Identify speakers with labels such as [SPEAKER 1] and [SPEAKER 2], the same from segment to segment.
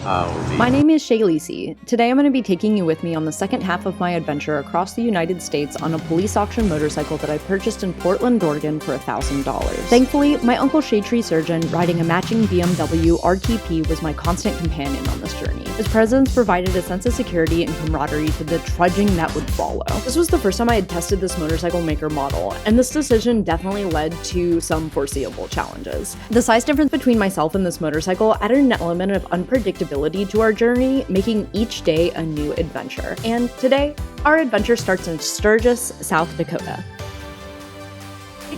[SPEAKER 1] My name is Shay Lisi. Today I'm going to be taking you with me on the second half of my adventure across the United States on a police auction motorcycle that I purchased in Portland, Oregon for $1,000. Thankfully, my uncle Shadetree Surgeon, riding a matching BMW RTP, was my constant companion on this journey. His presence provided a sense of security and camaraderie to the trudging that would follow. This was the first time I had tested this motorcycle maker model, and this decision definitely led to some foreseeable challenges. The size difference between myself and this motorcycle added an element of unpredictability to our journey, making each day a new adventure. And today, our adventure starts in Sturgis, South Dakota.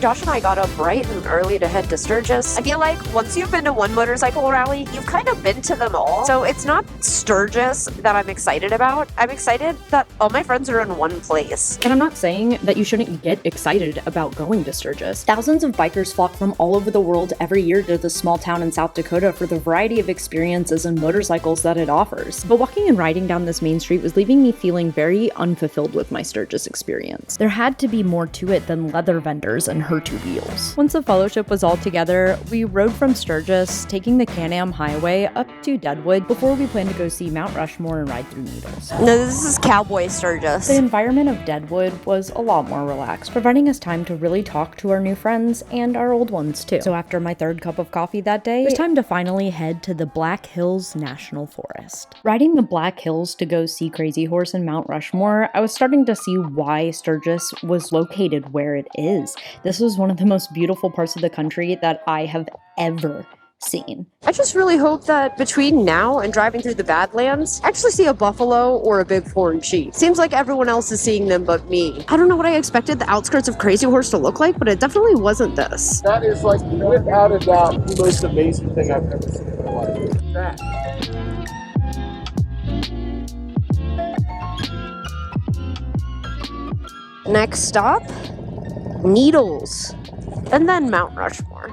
[SPEAKER 2] Josh and I got up bright and early to head to Sturgis. I feel like once you've been to one motorcycle rally, you've kind of been to them all. So it's not Sturgis that I'm excited about. I'm excited that all my friends are in one place.
[SPEAKER 1] And I'm not saying that you shouldn't get excited about going to Sturgis. Thousands of bikers flock from all over the world every year to this small town in South Dakota for the variety of experiences and motorcycles that it offers. But walking and riding down this main street was leaving me feeling very unfulfilled with my Sturgis experience. There had to be more to it than leather vendors and her two wheels. Once the fellowship was all together, we rode from Sturgis, taking the Can-Am Highway up to Deadwood before we planned to go see Mount Rushmore and ride through Needles.
[SPEAKER 2] No, this is Cowboy Sturgis.
[SPEAKER 1] The environment of Deadwood was a lot more relaxed, providing us time to really talk to our new friends and our old ones too. So after my third cup of coffee that day, it was time to finally head to the Black Hills National Forest. Riding the Black Hills to go see Crazy Horse and Mount Rushmore, I was starting to see why Sturgis was located where it is. This was one of the most beautiful parts of the country that I have ever seen.
[SPEAKER 2] I just really hope that between now and driving through the Badlands, I actually see a buffalo or a bighorn sheep. Seems like everyone else is seeing them but me. I don't know what I expected the outskirts of Crazy Horse to look like, but it definitely wasn't this.
[SPEAKER 3] That is, like, without a doubt, the most amazing thing I've ever seen in my life. That.
[SPEAKER 2] Next stop, Needles, and then Mount Rushmore.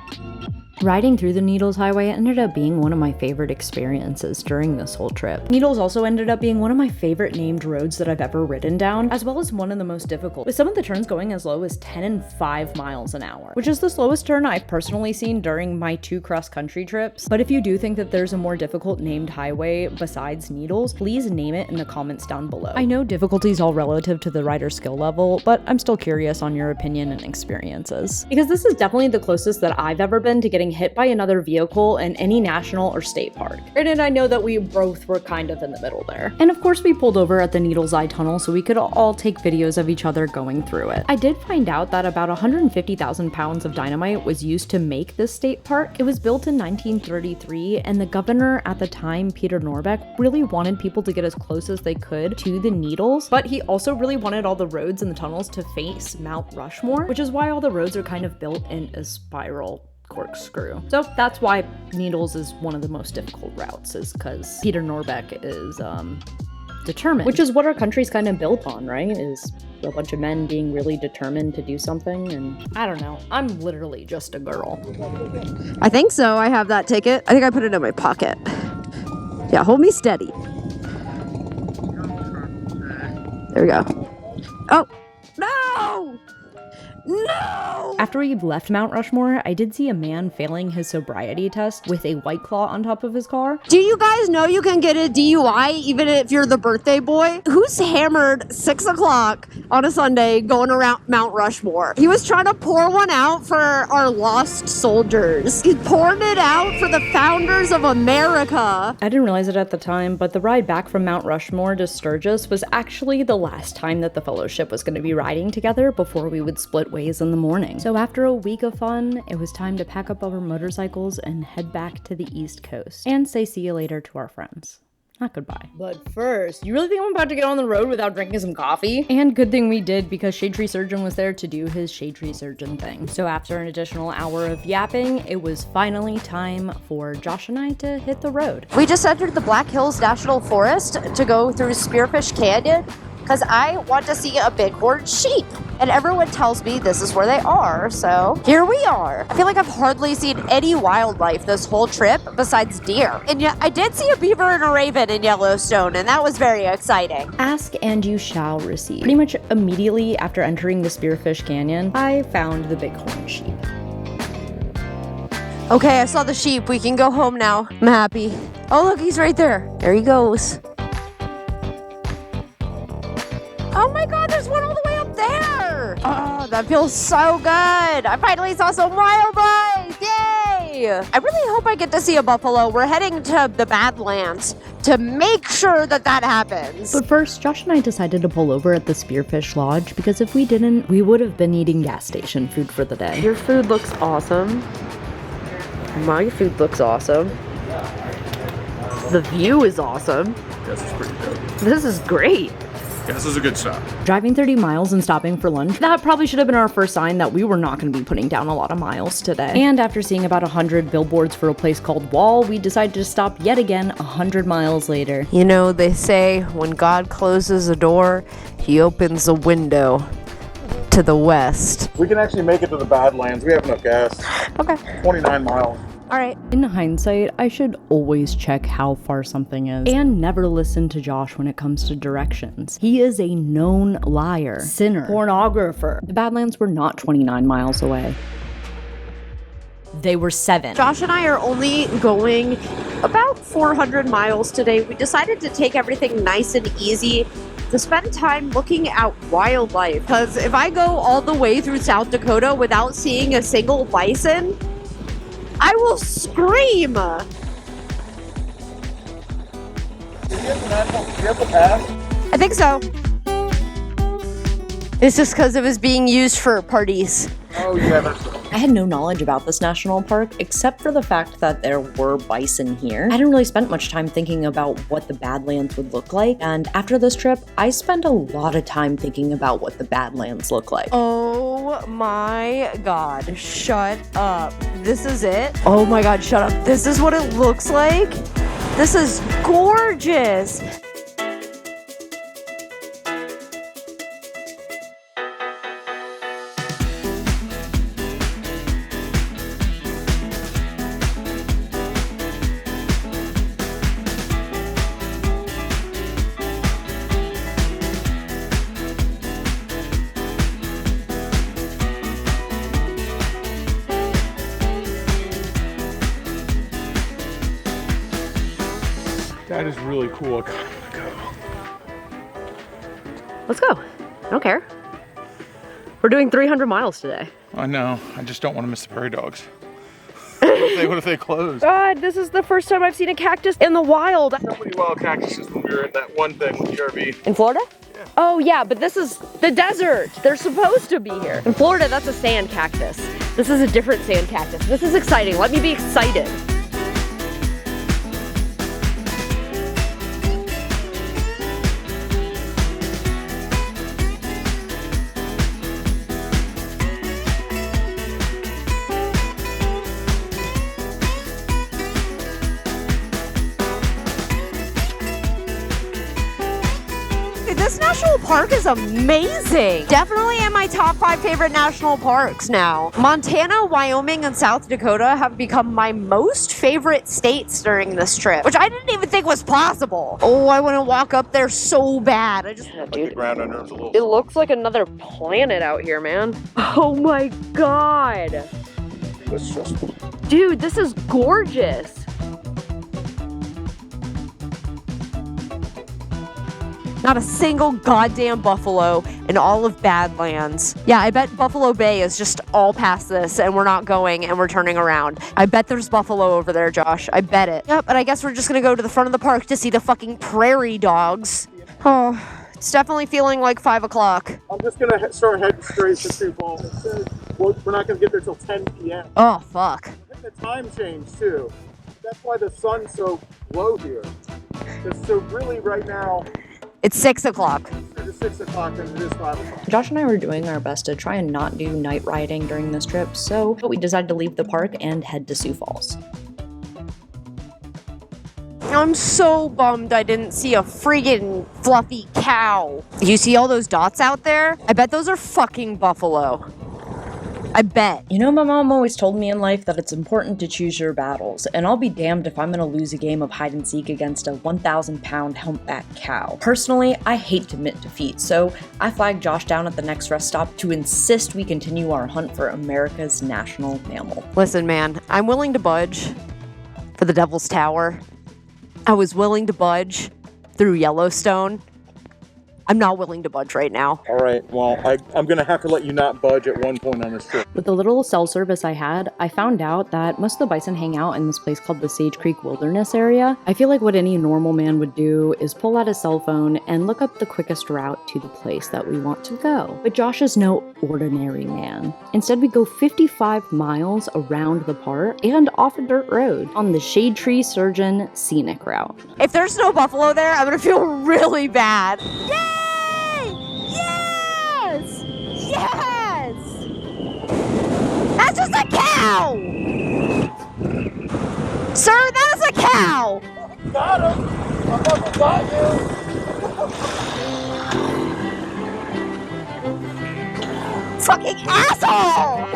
[SPEAKER 1] Riding through the Needles Highway ended up being one of my favorite experiences during this whole trip. Needles also ended up being one of my favorite named roads that I've ever ridden down, as well as one of the most difficult, with some of the turns going as low as 10 and 5 miles an hour, which is the slowest turn I've personally seen during my 2 cross-country trips. But if you do think that there's a more difficult named highway besides Needles, please name it in the comments down below. I know difficulty is all relative to the rider's skill level, but I'm still curious on your opinion and experiences, because this is definitely the closest that I've ever been to getting hit by another vehicle in any national or state park. Granted, I know that we both were kind of in the middle there. And of course we pulled over at the Needles Eye Tunnel so we could all take videos of each other going through it. I did find out that about 150,000 pounds of dynamite was used to make this state park. It was built in 1933, and the governor at the time, Peter Norbeck, really wanted people to get as close as they could to the Needles, but he also really wanted all the roads and the tunnels to face Mount Rushmore, which is why all the roads are kind of built in a spiral corkscrew. So that's why Needles is one of the most difficult routes, is because Peter Norbeck is determined, which is what our country's kind of built on, right? Is a bunch of men being really determined to do something. And I don't know, I'm literally just a girl.
[SPEAKER 2] I think so. I have that ticket. I think I put it in my pocket. Yeah, hold me steady. There we go. Oh, no! No!
[SPEAKER 1] After we left Mount Rushmore, I did see a man failing his sobriety test with a White Claw on top of his car.
[SPEAKER 2] Do you guys know you can get a DUI even if you're the birthday boy? Who's hammered 6 o'clock on a Sunday going around Mount Rushmore? He was trying to pour one out for our lost soldiers. He poured it out for the founders of America.
[SPEAKER 1] I didn't realize it at the time, but the ride back from Mount Rushmore to Sturgis was actually the last time that the fellowship was going to be riding together before we would split ways in the morning. So after a week of fun, it was time to pack up our motorcycles and head back to the East Coast and say see you later to our friends. Not goodbye. But first, you really think I'm about to get on the road without drinking some coffee? And good thing we did, because Shadetree Surgeon was there to do his Shadetree Surgeon thing. So after an additional hour of yapping, it was finally time for Josh and I to hit the road.
[SPEAKER 2] We just entered the Black Hills National Forest to go through Spearfish Canyon, because I want to see a bighorn sheep. And everyone tells me this is where they are, so here we are. I feel like I've hardly seen any wildlife this whole trip besides deer. And yet I did see a beaver and a raven in Yellowstone, and that was very exciting.
[SPEAKER 1] Ask and you shall receive. Pretty much immediately after entering the Spearfish Canyon, I found the bighorn sheep.
[SPEAKER 2] Okay, I saw the sheep. We can go home now. I'm happy. Oh, look, he's right there. There he goes. Oh my God, there's one all the way up there. Oh, that feels so good. I finally saw some wildlife. Yay! I really hope I get to see a buffalo. We're heading to the Badlands to make sure that that happens.
[SPEAKER 1] But first, Josh and I decided to pull over at the Spearfish Lodge because if we didn't, we would have been eating gas station food for the day.
[SPEAKER 2] Your food looks awesome. My food looks awesome. The view is awesome.
[SPEAKER 3] This is pretty good.
[SPEAKER 2] This is great.
[SPEAKER 3] Yeah, this is a good stop.
[SPEAKER 1] Driving 30 miles and stopping for lunch, that probably should have been our first sign that we were not going to be putting down a lot of miles today. And after seeing about 100 billboards for a place called Wall, we decided to stop yet again 100 miles later.
[SPEAKER 2] You know, they say when God closes a door, he opens a window to the west.
[SPEAKER 3] We can actually make it to the Badlands. We have enough gas.
[SPEAKER 2] Okay.
[SPEAKER 3] 29 miles.
[SPEAKER 2] All right.
[SPEAKER 1] In hindsight, I should always check how far something is and never listen to Josh when it comes to directions. He is a known liar, sinner, pornographer. The Badlands were not 29 miles away. They were 7.
[SPEAKER 2] Josh and I are only going about 400 miles today. We decided to take everything nice and easy to spend time looking at wildlife. Because if I go all the way through South Dakota without seeing a single bison, I will scream.
[SPEAKER 3] Do you have the pass?
[SPEAKER 2] I think so. It's just because it was being used for parties.
[SPEAKER 3] Oh, yeah, that's
[SPEAKER 1] I had no knowledge about this national park except for the fact that there were bison here. I hadn't really spent much time thinking about what the Badlands would look like, and after this trip, I spent a lot of time thinking about what the Badlands look like.
[SPEAKER 2] Oh my God, shut up. This is it? Oh my God, shut up. This is what it looks like? This is gorgeous.
[SPEAKER 3] That is really cool. I kinda wanna go.
[SPEAKER 2] Let's go. I don't care. We're doing 300 miles today.
[SPEAKER 3] I know. I just don't want to miss the prairie dogs. What if they close?
[SPEAKER 2] God, this is the first time I've seen a cactus in the wild.
[SPEAKER 3] So many wild cactuses when we were in that one thing with the RV.
[SPEAKER 2] In Florida?
[SPEAKER 3] Yeah.
[SPEAKER 2] Oh yeah, but this is the desert. They're supposed to be here. In Florida, that's a sand cactus. This is a different sand cactus. This is exciting. Let me be excited. This national park is amazing. Definitely in my top 5 favorite national parks now. Montana, Wyoming, and South Dakota have become my most favorite states during this trip, which I didn't even think was possible. Oh, I want to walk up there so bad. I just,
[SPEAKER 3] The ground under is a little.
[SPEAKER 2] it looks like another planet out here, man. Oh my God.
[SPEAKER 3] That's stressful.
[SPEAKER 2] Dude, this is gorgeous. Not a single goddamn buffalo in all of Badlands. Yeah, I bet Buffalo Bay is just all past this and we're not going and we're turning around. I bet there's buffalo over there, Josh. I bet it. Yep, but I guess we're just gonna go to the front of the park to see the fucking prairie dogs. Oh, it's definitely feeling like 5 o'clock.
[SPEAKER 3] I'm just gonna start heading straight to Sioux Falls. We're not gonna get there till 10 p.m.
[SPEAKER 2] Oh, fuck.
[SPEAKER 3] I think the time change too. That's why the sun's so low here. So really right now,
[SPEAKER 2] It's 6 o'clock.
[SPEAKER 3] it's 6 o'clock and it is 5 o'clock.
[SPEAKER 1] Josh and I were doing our best to try and not do night riding during this trip, so we decided to leave the park and head to Sioux Falls.
[SPEAKER 2] I'm so bummed I didn't see a friggin' fluffy cow. You see all those dots out there? I bet those are fucking buffalo. I bet.
[SPEAKER 1] You know, my mom always told me in life that it's important to choose your battles, and I'll be damned if I'm gonna lose a game of hide and seek against a 1,000-pound humpback cow. Personally, I hate to admit defeat, so I flagged Josh down at the next rest stop to insist we continue our hunt for America's national mammal.
[SPEAKER 2] Listen, man, I'm willing to budge for the Devil's Tower. I was willing to budge through Yellowstone. I'm not willing to budge right now.
[SPEAKER 3] All right, well, I'm gonna have to let you not budge at one point on this trip.
[SPEAKER 1] With the little cell service I had, I found out that most of the bison hang out in this place called the Sage Creek Wilderness area. I feel like what any normal man would do is pull out his cell phone and look up the quickest route to the place that we want to go. But Josh is no ordinary man. Instead, we go 55 miles around the park and off a dirt road on the Shadetree Surgeon scenic route.
[SPEAKER 2] If there's no buffalo there, I'm gonna feel really bad. Yay! Yes! Yes! That's just a cow! Sir, that is a cow!
[SPEAKER 3] Got him! I fucking got you!
[SPEAKER 2] Fucking asshole!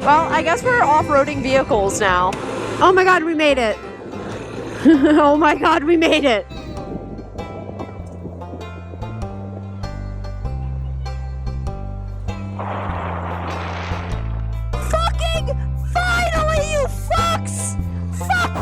[SPEAKER 2] Well, I guess we're off-roading vehicles now. Oh my god, we made it. Oh my god, we made it. Fucking finally, you fucks! Fuck!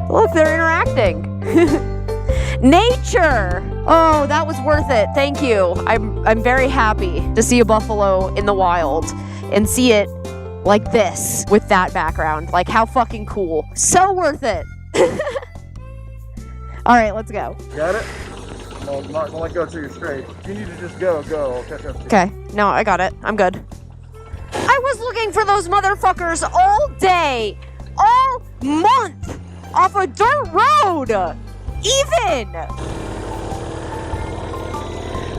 [SPEAKER 2] Look, they're interacting. Nature! Oh, that was worth it. Thank you. I'm very happy to see a buffalo in the wild and see it like this with that background. Like, how fucking cool. So worth it. All right, let's go.
[SPEAKER 3] Got it? Well, I'm not gonna let go till you're straight. If you need to just go. I'll catch up to you.
[SPEAKER 2] Okay, no, I got it. I'm good. I was looking for those motherfuckers all day, all month, off a dirt road, even.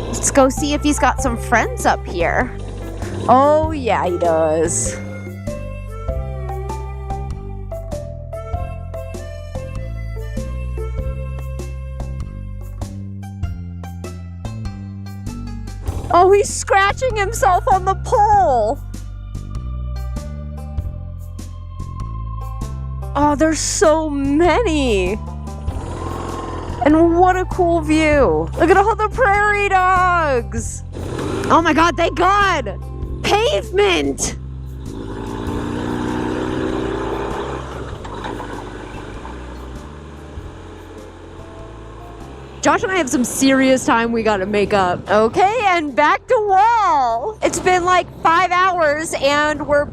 [SPEAKER 2] Let's go see if he's got some friends up here. Oh yeah, he does. Oh, he's scratching himself on the pole. Oh, there's so many. And what a cool view. Look at all the prairie dogs. Oh my God, thank God. Pavement. Josh and I have some serious time we gotta make up. Okay, and back to wall. It's been like 5 hours and we're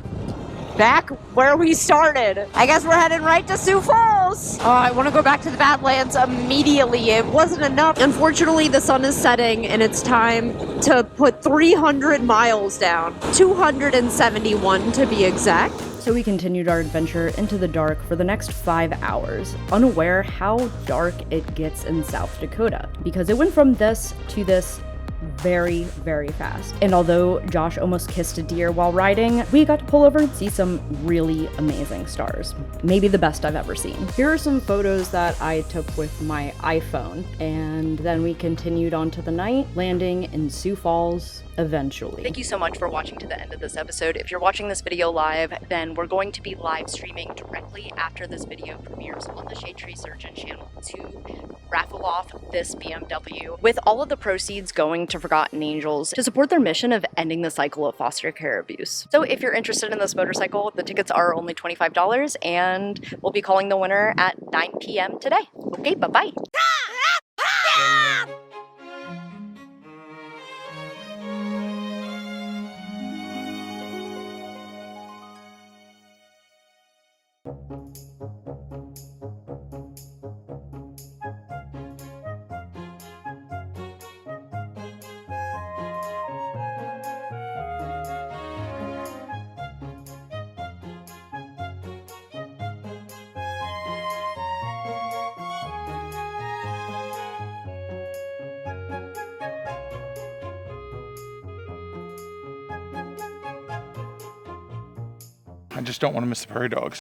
[SPEAKER 2] back where we started. I guess we're heading right to Sioux Falls. Oh, I want to go back to the Badlands immediately. It wasn't enough. Unfortunately, the sun is setting and it's time to put 300 miles down. 271 to be exact.
[SPEAKER 1] So we continued our adventure into the dark for the next 5 hours, unaware how dark it gets in South Dakota, because it went from this to this very, very fast. And although Josh almost kissed a deer while riding, we got to pull over and see some really amazing stars. Maybe the best I've ever seen. Here are some photos that I took with my iPhone, and then we continued on to the night, landing in Sioux Falls eventually. Thank you so much for watching to the end of this episode. If you're watching this video live, then we're going to be live streaming directly after this video premieres on the Shadetree Surgeon channel to raffle off this BMW, with all of the proceeds going to Forgotten Angels to support their mission of ending the cycle of foster care abuse. So if you're interested in this motorcycle, the tickets are only $25 and we'll be calling the winner at 9 p.m. today. Okay, bye-bye.
[SPEAKER 3] I just don't want to miss the prairie dogs.